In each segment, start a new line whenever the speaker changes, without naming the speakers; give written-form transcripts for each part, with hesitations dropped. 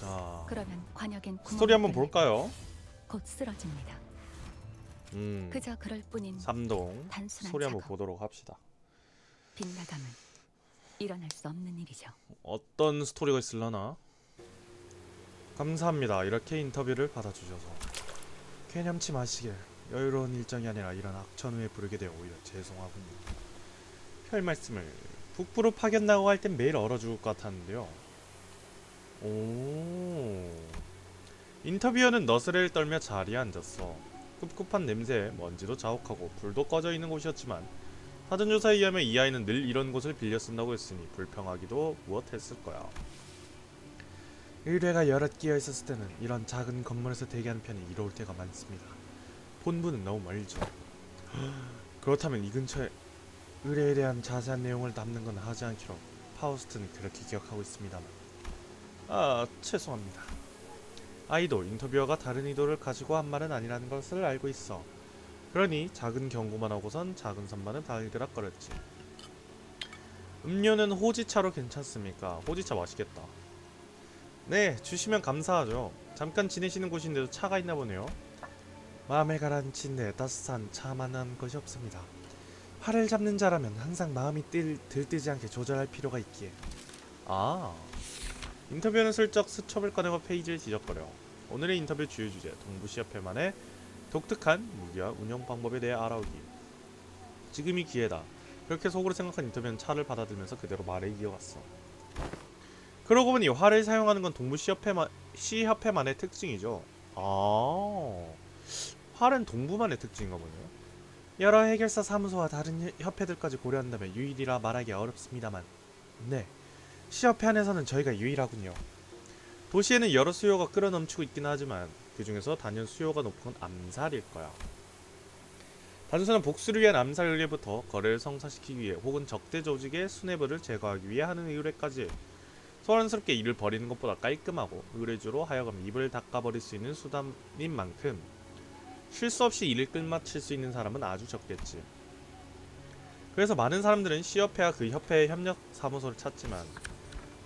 자,
그러면 관역엔
스토리 한번
구멍이
볼까요?
곧 쓰러집니다. 그저 그럴 뿐인
3동
단순한
스토리 한번
작업.
보도록 합시다.
빗나감은 일어날 수 없는 일이죠.
어떤 스토리가 있을라나? 감사합니다. 이렇게 인터뷰를 받아주셔서. 개념치 마시길. 여유로운 일정이 아니라 이런 악천후에 부르게 되어 오히려 죄송하군요. 별 말씀을. 북부로 파견 나고 갈 땐 매일 얼어 죽을 것 같았는데요. 오. 인터뷰어는 너스레를 떨며 자리에 앉았어. 꿉꿉한 냄새에 먼지도 자욱하고 불도 꺼져 있는 곳이었지만 사전조사에 의하면 이 아이는 늘 이런 곳을 빌려 쓴다고 했으니 불평하기도 무엇했을 거야. 의뢰가 여럿 끼어 있었을 때는 이런 작은 건물에서 대기하는 편이 이로울 때가 많습니다. 본부는 너무 멀죠. 그렇다면 이 근처에 의뢰에 대한 자세한 내용을 담는 건 하지 않기로 파우스트는 그렇게 기억하고 있습니다만. 아, 죄송합니다. 아이도 인터뷰어가 다른 의도를 가지고 한 말은 아니라는 것을 알고 있어. 그러니 작은 경고만 하고선 작은 선반은 달그락거렸지. 음료는 호지차로 괜찮습니까? 호지차 맛있겠다. 네, 주시면 감사하죠. 잠깐 지내시는 곳인데도 차가 있나 보네요. 마음에 가라앉힌 데 따뜻한 차만한 것이 없습니다. 팔을 잡는 자라면 항상 마음이 들뜨지 않게 조절할 필요가 있기에. 아, 인터뷰는 슬쩍 수첩을 꺼내고 페이지를 뒤적거려. 오늘의 인터뷰 주요 주제, 동부시협회만의 독특한 무기와 운영 방법에 대해 알아오기. 지금이 기회다. 그렇게 속으로 생각한 인터뷰는 차를 받아들면서 그대로 말을 이어갔어. 그러고 보니 활을 사용하는 건 시협회만의 특징이죠. 아, 활은 동부만의 특징인가 보네요. 여러 해결사 사무소와 다른 협회들까지 고려한다면 유일이라 말하기 어렵습니다만, 네, 시협회 안에서는 저희가 유일하군요. 도시에는 여러 수요가 끌어넘치고 있긴 하지만 그 중에서 단연 수요가 높은 건 암살일 거야. 단순한 복수를 위한 암살 의뢰부터 거래를 성사시키기 위해 혹은 적대 조직의 수뇌부를 제거하기 위해 하는 의뢰까지 소란스럽게 일을 벌이는 것보다 깔끔하고 의뢰주로 하여금 입을 닦아버릴 수 있는 수단인 만큼 실수 없이 일을 끝마칠 수 있는 사람은 아주 적겠지. 그래서 많은 사람들은 시협회와 그 협회의 협력 사무소를 찾지만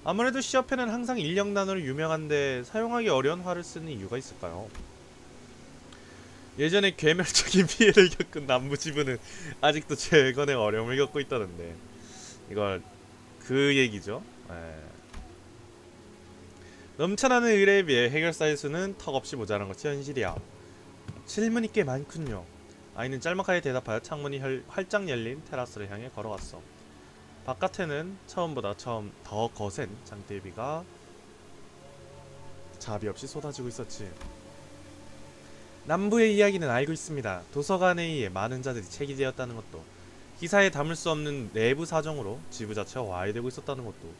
아무래도 시협회는 항상 인력난으로 유명한데 사용하기 어려운 활을 쓰는 이유가 있을까요? 예전에 괴멸적인 피해를 겪은 남부지부는 아직도 재건에 어려움을 겪고 있다던데 이걸 그 얘기죠. 넘쳐나는 의뢰에 비해 해결사의 수는 턱없이 모자란 것이 현실이야. 질문이 꽤 많군요. 아이는 짤막하게 대답하여 창문이 활짝 열린 테라스를 향해 걸어갔어. 바깥에는 처음보다 더 거센 장대비가 자비 없이 쏟아지고 있었지. 남부의 이야기는 알고 있습니다. 도서관에 의해 많은 자들이 체기되었다는 것도, 기사에 담을 수 없는 내부 사정으로 지부 자체가 와해되고 있었다는 것도.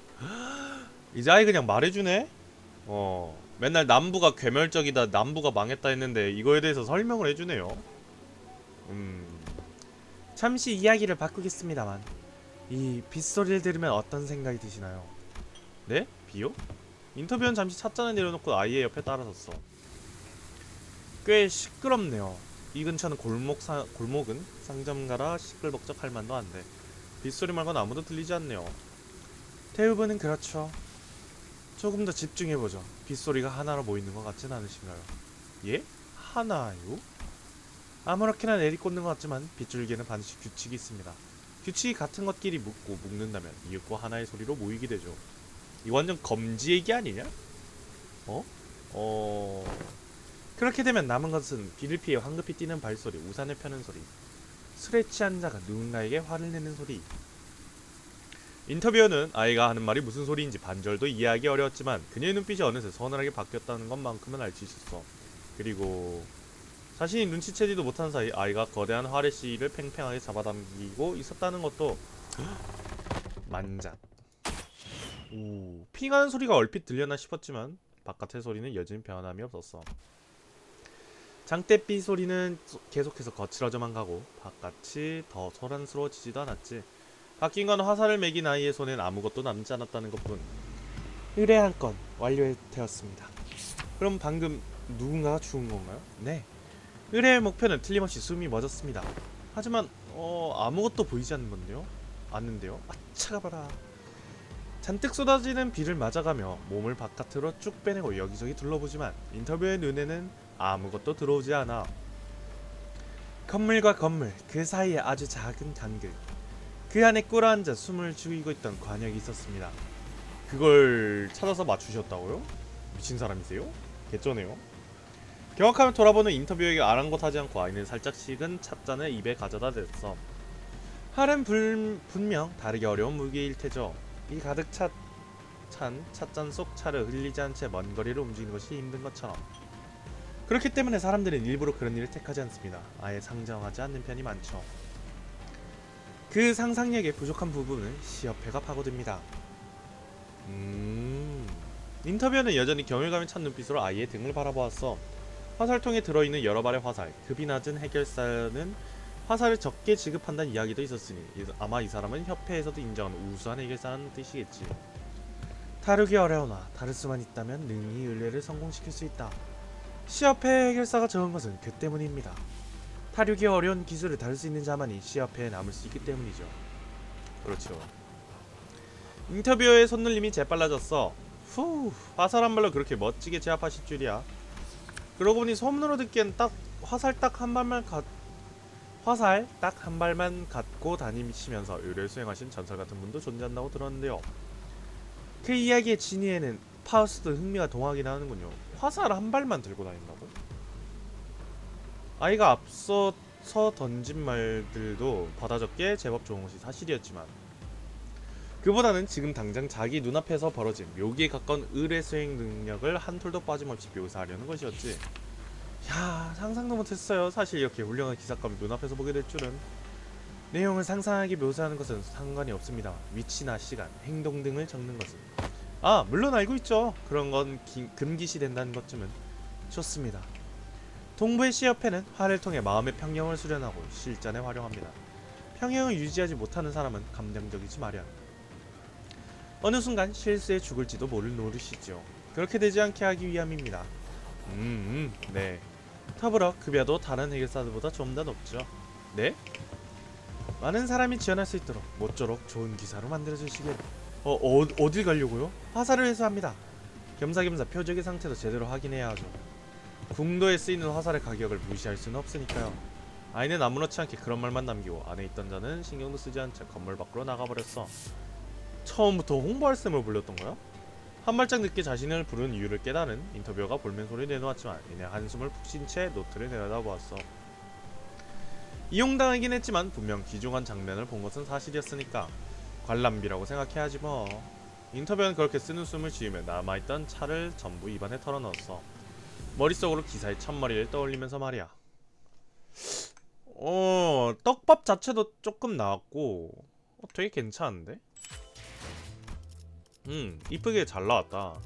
이제 아이 그냥 말해주네? 맨날 남부가 괴멸적이다, 남부가 망했다 했는데 이거에 대해서 설명을 해주네요. 잠시 이야기를 바꾸겠습니다만, 이 빗소리를 들으면 어떤 생각이 드시나요? 네? 비요? 인터뷰는 잠시 찻잔을 내려놓고 아이의 옆에 따라섰어. 꽤 시끄럽네요. 이 근처는 골목은 상점가라 시끌벅적할 만도 한데 빗소리 말고는 아무도 들리지 않네요. 대부분은 그렇죠. 조금 더 집중해보죠. 빗소리가 하나로 모이는 것 같진 않으신가요? 예? 하나요? 아무렇게나 내리꽂는 것 같지만 빗줄기에는 반드시 규칙이 있습니다. 규칙이 같은 것끼리 묶는다면 이윽고 하나의 소리로 모이게 되죠. 이거 완전 검지 얘기 아니냐? 그렇게 되면 남은 것은 비를 피해 황급히 뛰는 발소리, 우산을 펴는 소리, 술에 취한 자가 누군가에게 화를 내는 소리. 인터뷰어는 아이가 하는 말이 무슨 소리인지 반절도 이해하기 어려웠지만 그녀의 눈빛이 어느새 서늘하게 바뀌었다는 것만큼은 알 수 있었어. 그리고 자신이 눈치채지도 못한 사이 아이가 거대한 활의 씨를 팽팽하게 잡아당기고 있었다는 것도 만작. 오, 핑하는 소리가 얼핏 들려나 싶었지만 바깥의 소리는 여전히 변함이 없었어. 장대비 소리는 계속해서 거칠어져만 가고 바깥이 더 소란스러워지지도 않았지. 바뀐 건 화살을 매긴 아이의 손엔 아무것도 남지 않았다는 것뿐. 의뢰 한 건 완료되었습니다. 그럼 방금 누군가가 죽은 건가요? 네. 의뢰의 목표는 틀림없이 숨이 멎었습니다. 하지만 아무것도 보이지 않는데요? 아, 차가봐라. 잔뜩 쏟아지는 비를 맞아가며 몸을 바깥으로 쭉 빼내고 여기저기 둘러보지만 인터뷰의 눈에는 아무것도 들어오지 않아. 건물과 건물 그 사이에 아주 작은 간길, 그 안에 꿇어앉아 숨을 죽이고 있던 관역이 있었습니다. 그걸 찾아서 맞추셨다고요? 미친 사람이세요? 개쩌네요. 경악하며 돌아보는 인터뷰에게 아랑곳하지 않고 아이는 살짝 식은 찻잔을 입에 가져다 댔어. 할은 분명 다르게 어려운 무기일 테죠. 이 가득 찬 찻잔 속 차를 흘리지 않은 채 먼 거리를 움직이는 것이 힘든 것처럼. 그렇기 때문에 사람들은 일부러 그런 일을 택하지 않습니다. 아예 상정하지 않는 편이 많죠. 그 상상력의 부족한 부분을 시어패가 파고듭니다. 인터뷰는 여전히 경외감이 찬 눈빛으로 아이의 등을 바라보았어. 화살통에 들어있는 여러 발의 화살, 급이 낮은 해결사는 화살을 적게 지급한다는 이야기도 있었으니 아마 이 사람은 협회에서도 인정하는 우수한 해결사라는 뜻이겠지. 다루기 어려우나 다룰 수만 있다면 능히 의뢰를 성공시킬 수 있다. 시협회 해결사가 적은 것은 그 때문입니다. 다루기 어려운 기술을 다룰 수 있는 자만이 시협회에 남을 수 있기 때문이죠. 그렇죠. 인터뷰어의 손놀림이 재빨라졌어. 후, 화살 한 발로 그렇게 멋지게 제압하실 줄이야. 그러고 보니 소문으로 듣기엔 화살 딱 한 발만 갖고 다니시면서 의뢰를 수행하신 전설 같은 분도 존재한다고 들었는데요. 그 이야기의 진위에는 파우스도 흥미가 동하긴 하는군요. 화살 한 발만 들고 다닌다고? 아이가 앞서서 던진 말들도 받아 적게 제법 좋은 것이 사실이었지만 그보다는 지금 당장 자기 눈앞에서 벌어진 묘기에 가까운 의뢰 수행 능력을 한 톨도 빠짐없이 묘사하려는 것이었지. 야, 상상도 못했어요. 사실 이렇게 훌륭한 기사감을 눈앞에서 보게 될 줄은. 내용을 상상하게 묘사하는 것은 상관이 없습니다. 위치나 시간, 행동 등을 적는 것은. 아, 물론 알고 있죠. 그런 건 금기시 된다는 것쯤은. 좋습니다. 동부의 시협회는 화를 통해 마음의 평형을 수련하고 실전에 활용합니다. 평형을 유지하지 못하는 사람은 감정적이지 마련. 어느 순간 실수에 죽을지도 모를 노릇이죠. 그렇게 되지 않게 하기 위함입니다. 네. 더불어 급여도 다른 해결사들보다 좀 더 높죠. 네? 많은 사람이 지원할 수 있도록 모쪼록 좋은 기사로 만들어주시길. 어딜 가려고요? 화살을 회수합니다. 겸사겸사 표적의 상태도 제대로 확인해야 하죠. 궁도에 쓰이는 화살의 가격을 무시할 수는 없으니까요. 아이는 아무렇지 않게 그런 말만 남기고 안에 있던 자는 신경도 쓰지 않은 채 건물 밖으로 나가버렸어. 처음부터 홍보할 셈을 불렸던 거야? 한 발짝 늦게 자신을 부른 이유를 깨달은 인터뷰어가 볼멘 소리를 내놓았지만 이내 한숨을 푹 쉰 채 노트를 내려다보았어. 이용당하긴 했지만 분명 귀중한 장면을 본 것은 사실이었으니까 관람비라고 생각해야지 뭐. 인터뷰어는 그렇게 쓰는 숨을 쉬며 남아있던 차를 전부 입안에 털어넣었어. 머릿속으로 기사의 첫머리를 떠올리면서 말이야. 떡밥 자체도 조금 나왔고 되게 괜찮은데? 이쁘게 잘 나왔다.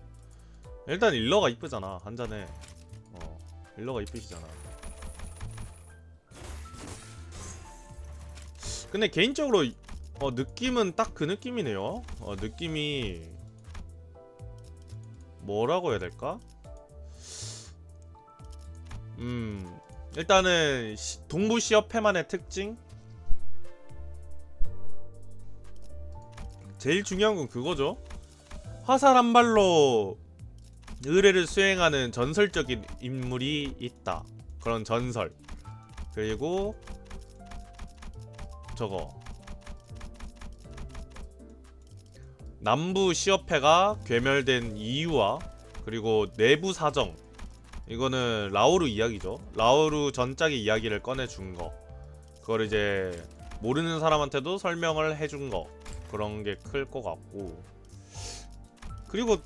일단 일러가 이쁘잖아. 한 잔에 일러가 이쁘시잖아. 근데 개인적으로 느낌은 딱 그 느낌이네요. 느낌이 뭐라고 해야 될까? 일단은 동부시협회만의 특징? 제일 중요한 건 그거죠. 화살 한 발로 의뢰를 수행하는 전설적인 인물이 있다. 그런 전설. 그리고 저거 남부 시협회가 괴멸된 이유와 그리고 내부 사정. 이거는 라오르 이야기죠. 라오르 전작의 이야기를 꺼내준 거. 그걸 이제 모르는 사람한테도 설명을 해준 거. 그런 게 클 것 같고. 그리고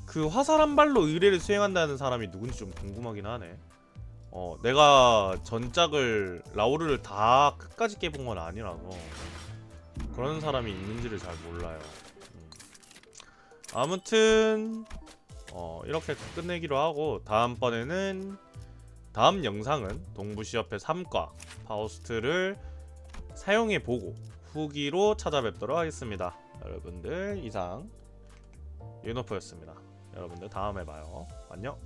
그 화살 한 발로 의뢰를 수행한다는 사람이 누군지 좀 궁금하긴 하네. 내가 전작을 라오르를 다 끝까지 깨본 건 아니라서 그런 사람이 있는지를 잘 몰라요. 아무튼 이렇게 끝내기로 하고 다음 영상은 동부시협회 3과 파우스트를 사용해보고 후기로 찾아뵙도록 하겠습니다. 여러분들 이상 윤호프였습니다. 여러분들 다음에 봐요. 안녕.